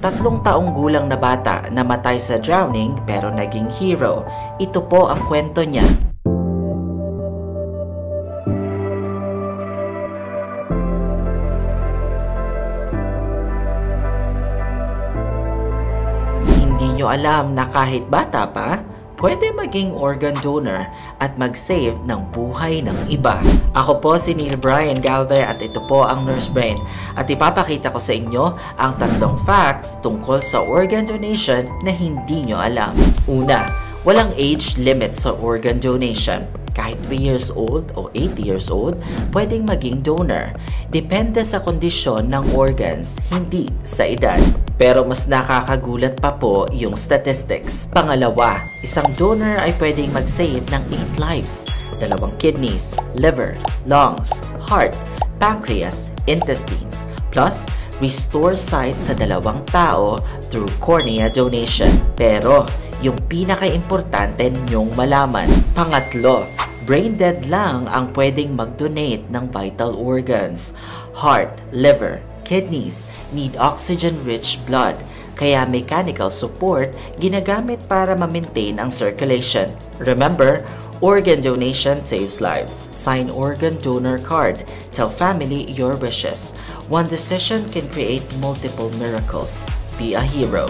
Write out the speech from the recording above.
tatlong gulang na bata namatay sa drowning pero naging hero. Ito po ang kwento niya. Hindi nyo alam na kahit bata pa, pwede maging organ donor at mag-save ng buhay ng iba. Ako po si Neil Brian Galve at ito po ang Nurse Brain. At ipapakita ko sa inyo ang tatlong facts tungkol sa organ donation na hindi nyo alam. Una, walang age limit sa organ donation. Kahit 3 years old o 8 years old, pwedeng maging donor. Depende sa kondisyon ng organs, hindi sa edad. Pero mas nakakagulat pa po yung statistics. Pangalawa, isang donor ay pwedeng mag-save ng 8 lives. 2 kidneys, liver, lungs, heart, pancreas, intestines. Plus, restore sight sa 2 tao through cornea donation. Pero, yung pinaka-importante nyong malaman. Pangatlo, brain dead lang ang pwedeng mag-donate ng vital organs. Heart, liver, kidneys need oxygen-rich blood, kaya mechanical support ginagamit para ma-maintain ang circulation. Remember, organ donation saves lives. Sign organ donor card. Tell family your wishes. One decision can create multiple miracles. Be a hero.